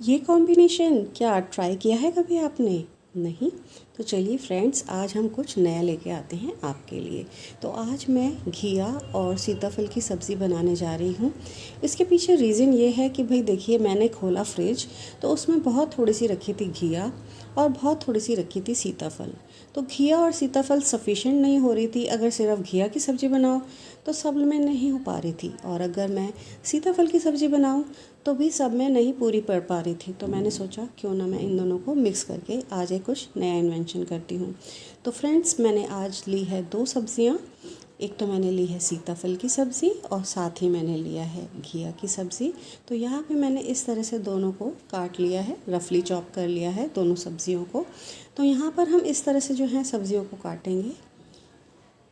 ये कॉम्बिनेशन क्या ट्राई किया है कभी आपने? नहीं? तो चलिए फ्रेंड्स, आज हम कुछ नया लेके आते हैं आपके लिए। तो आज मैं घिया और सीताफल की सब्ज़ी बनाने जा रही हूँ। इसके पीछे रीज़न ये है कि भाई देखिए, मैंने खोला फ्रिज तो उसमें बहुत थोड़ी सी रखी थी घिया और बहुत थोड़ी सी रखी थी सीताफल। तो घिया और सीताफल सफिशेंट नहीं हो रही थी। अगर सिर्फ घिया की सब्ज़ी बनाओ तो सब में नहीं हो पा रही थी, और अगर मैं सीताफल की सब्ज़ी बनाऊँ तो भी सब में नहीं पूरी पड़ पा रही थी। तो मैंने सोचा क्यों ना मैं इन दोनों को मिक्स करके आज एक कुछ नया इन्वेंशन करती हूँ। तो फ्रेंड्स, मैंने आज ली है 2 सब्ज़ियाँ। एक तो मैंने ली है सीताफल की सब्ज़ी और साथ ही मैंने लिया है घिया की सब्ज़ी। तो यहाँ पे मैंने इस तरह से दोनों को काट लिया है, रफली चॉप कर लिया है दोनों सब्ज़ियों को। तो यहाँ पर हम इस तरह से जो है सब्ज़ियों को काटेंगे।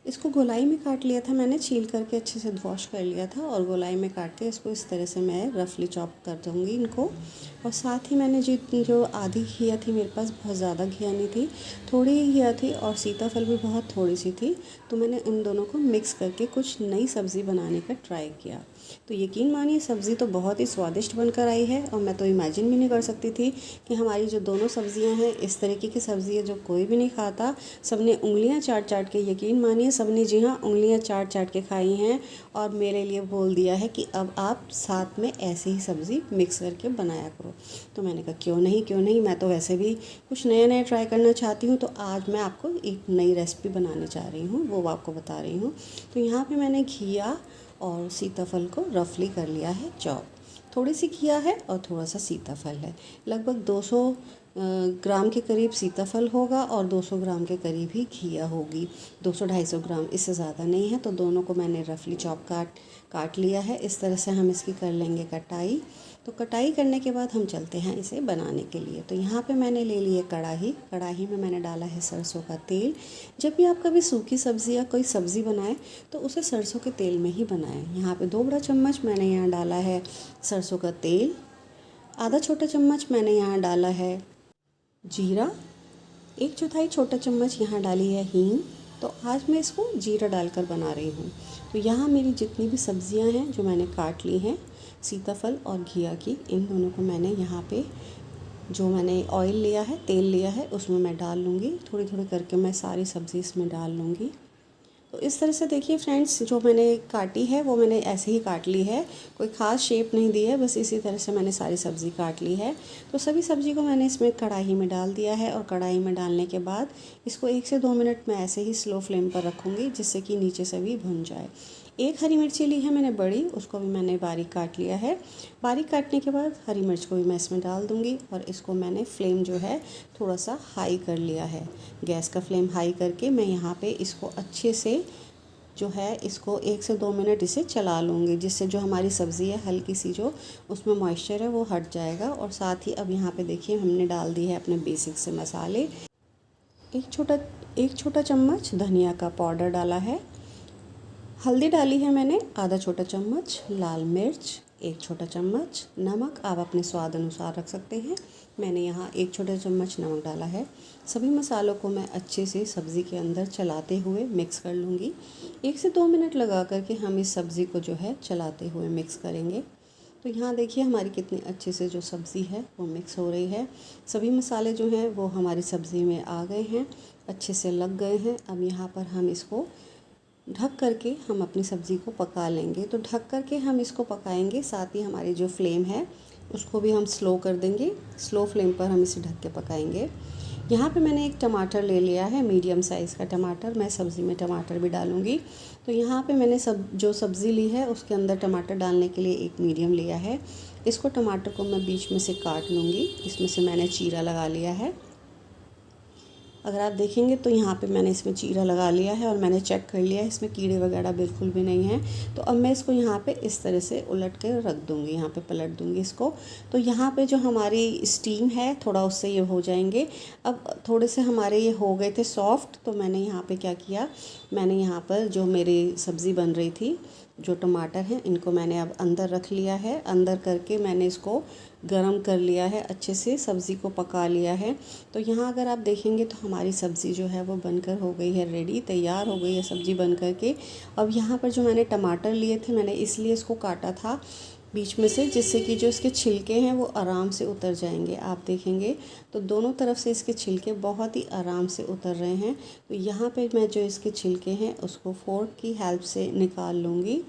इसको गोलाई में काट लिया था मैंने, छील करके अच्छे से वॉश कर लिया था, और गोलाई में काट के इसको इस तरह से मैं रफली चॉप कर दूँगी इनको। और साथ ही मैंने जो आधी घिया थी मेरे पास, बहुत ज़्यादा घिया नहीं थी, थोड़ी ही घिया थी, और सीताफल भी बहुत थोड़ी सी थी। तो मैंने इन दोनों को मिक्स करके कुछ नई सब्ज़ी बनाने का ट्राई किया। तो यकीन मानिए, सब्ज़ी तो बहुत ही स्वादिष्ट बनकर आई है, और मैं तो इमेजिन भी नहीं कर सकती थी कि हमारी जो दोनों सब्ज़ियां हैं इस तरीके की सब्ज़ी है जो कोई भी नहीं खाता। सबने उंगलियां चाट चाट के, यकीन मानिए सबने, जी हाँ, उंगलियां चाट चाट के खाई हैं, और मेरे लिए बोल दिया है कि अब आप साथ में ऐसी ही सब्ज़ी मिक्स करके बनाया करो। तो मैंने कहा क्यों नहीं, क्यों नहीं, मैं तो वैसे भी कुछ नया नया ट्राई करना चाहती हूँ। तो आज मैं आपको एक नई रेसिपी बनाने जा रही हूँ, वो आपको बता रही हूँ। तो यहाँ पे मैंने घिया और सीताफल को रफली कर लिया है चॉप। थोड़ी सी घिया है और थोड़ा सा सीताफल है। लगभग 200 ग्राम के करीब सीताफल होगा और 200 ग्राम के करीब ही घिया होगी। 200-250 ग्राम, इससे ज़्यादा नहीं है। तो दोनों को मैंने रफली चॉप काट लिया है। इस तरह से हम इसकी कर लेंगे कटाई। तो कटाई करने के बाद हम चलते हैं इसे बनाने के लिए। तो यहाँ पे मैंने ले ली है कढ़ाई। कढ़ाई में मैंने डाला है सरसों का तेल। जब भी आप कभी सूखी सब्ज़ी या कोई सब्ज़ी बनाएं तो उसे सरसों के तेल में ही बनाएं। यहाँ पे 2 बड़ा चम्मच मैंने यहाँ डाला है सरसों का तेल। आधा छोटा चम्मच मैंने यहाँ डाला है जीरा। 1/4 छोटा चम्मच यहाँ डाली है हींग। तो आज मैं इसको जीरा डालकर बना रही हूँ। तो यहाँ मेरी जितनी भी सब्ज़ियाँ हैं जो मैंने काट ली हैं, सीताफल और घिया की, इन दोनों को मैंने यहाँ पे, जो मैंने ऑयल लिया है, तेल लिया है, उसमें मैं डाल लूँगी। थोड़ी थोड़ी करके मैं सारी सब्ज़ी इसमें डाल लूँगी। तो इस तरह से देखिए फ्रेंड्स, जो मैंने काटी है वो मैंने ऐसे ही काट ली है, कोई ख़ास शेप नहीं दी है, बस इसी तरह से मैंने सारी सब्ज़ी काट ली है। तो सभी सब्ज़ी को मैंने इसमें कढ़ाई में डाल दिया है, और कढ़ाई में डालने के बाद इसको 1 से 2 मिनट मैं ऐसे ही स्लो फ्लेम पर रखूँगी, जिससे कि नीचे से भी भुन जाए। 1 हरी मिर्ची ली है मैंने बड़ी, उसको भी मैंने बारीक काट लिया है। बारीक काटने के बाद हरी मिर्च को भी मैं इसमें डाल दूँगी, और इसको मैंने फ्लेम जो है थोड़ा सा हाई कर लिया है। गैस का फ्लेम हाई करके मैं यहाँ पे इसको अच्छे से जो है, इसको 1 से 2 मिनट इसे चला लूँगी, जिससे जो हमारी सब्ज़ी है हल्की सी जो उसमें मॉइस्चर है वो हट जाएगा। और साथ ही अब यहाँ पे देखिए हमने डाल दी है अपने बेसिक से मसाले। एक छोटा चम्मच धनिया का पाउडर डाला है। हल्दी डाली है मैंने आधा छोटा चम्मच। लाल मिर्च 1 छोटा चम्मच। नमक आप अपने स्वाद अनुसार रख सकते हैं। मैंने यहाँ 1 छोटा चम्मच नमक डाला है। सभी मसालों को मैं अच्छे से सब्ज़ी के अंदर चलाते हुए मिक्स कर लूँगी। 1 से 2 मिनट लगा करके हम इस सब्ज़ी को जो है चलाते हुए मिक्स करेंगे। तो यहाँ देखिए हमारी कितनी अच्छे से जो सब्ज़ी है वो मिक्स हो रही है। सभी मसाले जो हैं वो हमारी सब्ज़ी में आ गए हैं, अच्छे से लग गए हैं। अब यहाँ पर हम इसको ढक करके हम अपनी सब्ज़ी को पका लेंगे। तो ढक करके हम इसको पकाएंगे, साथ ही हमारी जो फ्लेम है उसको भी हम स्लो कर देंगे। स्लो फ्लेम पर हम इसे ढक के पकाएंगे। यहाँ पे मैंने एक टमाटर ले लिया है, मीडियम साइज़ का टमाटर। मैं सब्ज़ी में टमाटर भी डालूँगी। तो यहाँ पे मैंने जो सब्ज़ी ली है उसके अंदर टमाटर डालने के लिए एक मीडियम लिया है। इसको टमाटर को मैं बीच में से काट लूँगी। इसमें से मैंने चीरा लगा लिया है। अगर आप देखेंगे तो यहाँ पे मैंने इसमें चीरा लगा लिया है, और मैंने चेक कर लिया है इसमें कीड़े वगैरह बिल्कुल भी नहीं हैं। तो अब मैं इसको यहाँ पे इस तरह से उलट के रख दूँगी, यहाँ पे पलट दूँगी इसको। तो यहाँ पे जो हमारी स्टीम है थोड़ा उससे ये हो जाएंगे। अब थोड़े से हमारे ये हो गए थे सॉफ्ट। तो मैंने यहाँ पे क्या किया, मैंने यहाँ पर जो मेरी सब्ज़ी बन रही थी, जो टमाटर हैं इनको मैंने अब अंदर रख लिया है। अंदर करके मैंने इसको गरम कर लिया है, अच्छे से सब्ज़ी को पका लिया है। तो यहाँ अगर आप देखेंगे तो हमारी सब्ज़ी जो है वो बनकर हो गई है रेडी, तैयार हो गई है सब्ज़ी बन कर के। अब यहाँ पर जो मैंने टमाटर लिए थे, मैंने इसलिए इसको काटा था बीच में से, जिससे कि जो इसके छिलके हैं वो आराम से उतर जाएंगे। आप देखेंगे तो दोनों तरफ से इसके छिलके बहुत ही आराम से उतर रहे हैं। तो यहाँ पे मैं जो इसके छिलके हैं उसको फोर्क की हेल्प से निकाल लूँगी।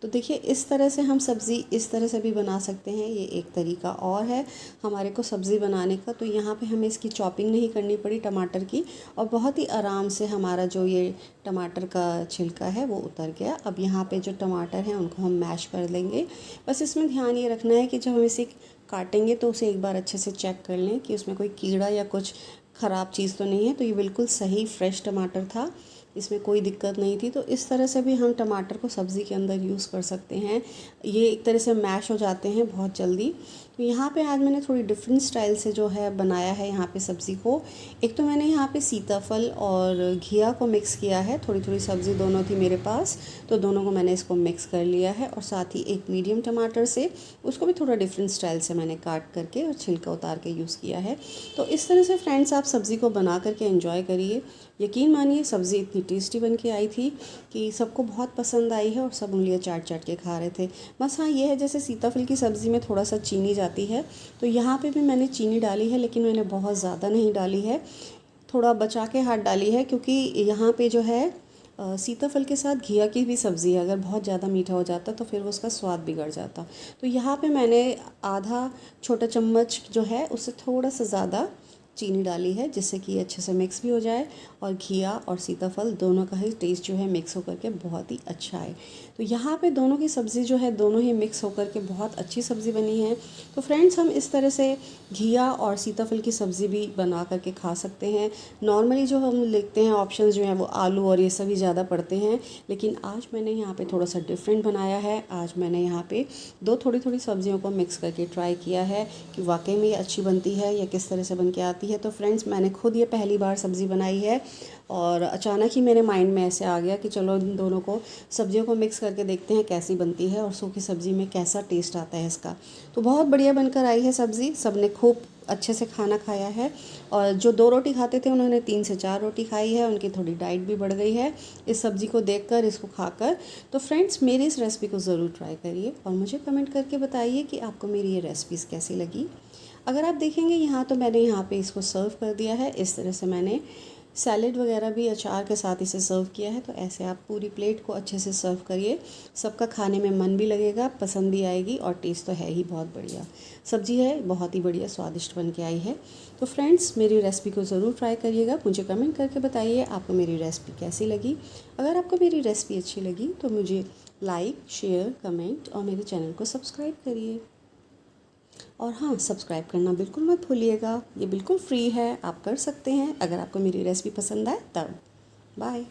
तो देखिए इस तरह से हम सब्ज़ी इस तरह से भी बना सकते हैं। ये एक तरीका और है हमारे को सब्ज़ी बनाने का। तो यहाँ पे हमें इसकी चॉपिंग नहीं करनी पड़ी टमाटर की, और बहुत ही आराम से हमारा जो ये टमाटर का छिलका है वो उतर गया। अब यहाँ पे जो टमाटर हैं उनको हम मैश कर लेंगे। बस इसमें ध्यान ये रखना है कि जब हम इसे काटेंगे तो उसे एक बार अच्छे से चेक कर लें कि उसमें कोई कीड़ा या कुछ ख़राब चीज़ तो नहीं है। तो ये बिल्कुल सही फ्रेश टमाटर था, इसमें कोई दिक्कत नहीं थी। तो इस तरह से भी हम टमाटर को सब्ज़ी के अंदर यूज़ कर सकते हैं। ये एक तरह से मैश हो जाते हैं बहुत जल्दी। तो यहाँ पे आज मैंने थोड़ी डिफरेंट स्टाइल से जो है बनाया है यहाँ पे सब्ज़ी को। एक तो मैंने यहाँ पे सीताफल और घिया को मिक्स किया है, थोड़ी थोड़ी सब्ज़ी दोनों थी मेरे पास, तो दोनों को मैंने इसको मिक्स कर लिया है। और साथ ही एक मीडियम टमाटर से उसको भी थोड़ा डिफरेंट स्टाइल से मैंने काट करके और छिलका उतार के यूज़ किया है। तो इस तरह से फ्रेंड्स आप सब्ज़ी को बना करके एंजॉय करिए। यकीन मानिए सब्ज़ी इतनी टेस्टी बन के आई थी कि सबको बहुत पसंद आई है और सब उंगलियां चाट चाट के खा रहे थे। बस हाँ ये है, जैसे सीताफल की सब्ज़ी में थोड़ा सा चीनी जाती है, तो यहाँ पे भी मैंने चीनी डाली है, लेकिन मैंने बहुत ज़्यादा नहीं डाली है, थोड़ा बचा के हाथ डाली है। क्योंकि यहाँ पे जो है सीताफल के साथ घिया की भी सब्ज़ी है, अगर बहुत ज़्यादा मीठा हो जाता तो फिर उसका स्वाद बिगड़ जाता। तो यहाँ पे मैंने आधा छोटा चम्मच जो है उससे थोड़ा सा ज़्यादा चीनी डाली है, जिससे कि अच्छे से मिक्स भी हो जाए और घिया और सीताफल दोनों का ही टेस्ट जो है मिक्स होकर के बहुत ही अच्छा है। तो यहाँ पे दोनों की सब्ज़ी जो है दोनों ही मिक्स होकर के बहुत अच्छी सब्ज़ी बनी है। तो फ्रेंड्स हम इस तरह से घिया और सीताफल की सब्ज़ी भी बना करके खा सकते हैं। नॉर्मली जो हम लिखते हैं ऑप्शंस जो हैं वो आलू और ये सभी ज़्यादा पड़ते हैं, लेकिन आज मैंने यहाँ पे थोड़ा सा डिफरेंट बनाया है। आज मैंने यहाँ पे दो थोड़ी थोड़ी सब्जियों को मिक्स करके ट्राई किया है कि वाकई में ये अच्छी बनती है या किस तरह से बन के आती है। तो फ्रेंड्स मैंने खुद ये पहली बार सब्ज़ी बनाई है और अचानक ही मेरे माइंड में ऐसे आ गया कि चलो इन दोनों को सब्जियों को मिक्स करके देखते हैं कैसी बनती है और सूखी सब्ज़ी में कैसा टेस्ट आता है इसका। तो बहुत बढ़िया बनकर आई है सब्ज़ी, सबने खूब अच्छे से खाना खाया है। और जो 2 रोटी खाते थे उन्होंने 3 से 4 रोटी खाई है, उनकी थोड़ी डाइट भी बढ़ गई है इस सब्ज़ी को देखकर, इसको खाकर। तो फ्रेंड्स मेरी इस रेसिपी को ज़रूर ट्राई करिए और मुझे कमेंट करके बताइए कि आपको मेरी ये रेसिपीज़ कैसी लगी। अगर आप देखेंगे यहाँ तो मैंने यहाँ पे इसको सर्व कर दिया है। इस तरह से मैंने सैलेड वगैरह भी अचार के साथ इसे सर्व किया है। तो ऐसे आप पूरी प्लेट को अच्छे से सर्व करिए, सबका खाने में मन भी लगेगा, पसंद भी आएगी और टेस्ट तो है ही बहुत बढ़िया। सब्ज़ी है बहुत ही बढ़िया स्वादिष्ट बन के आई है। तो फ्रेंड्स मेरी रेसिपी को ज़रूर ट्राई करिएगा, मुझे कमेंट करके बताइए आपको मेरी रेसिपी कैसी लगी। अगर आपको मेरी रेसिपी अच्छी लगी तो मुझे लाइक, शेयर, कमेंट और मेरे चैनल को सब्सक्राइब करिए। और हाँ, सब्सक्राइब करना बिल्कुल मत भूलिएगा, ये बिल्कुल फ्री है, आप कर सकते हैं अगर आपको मेरी रेसिपी पसंद आए तब। बाय।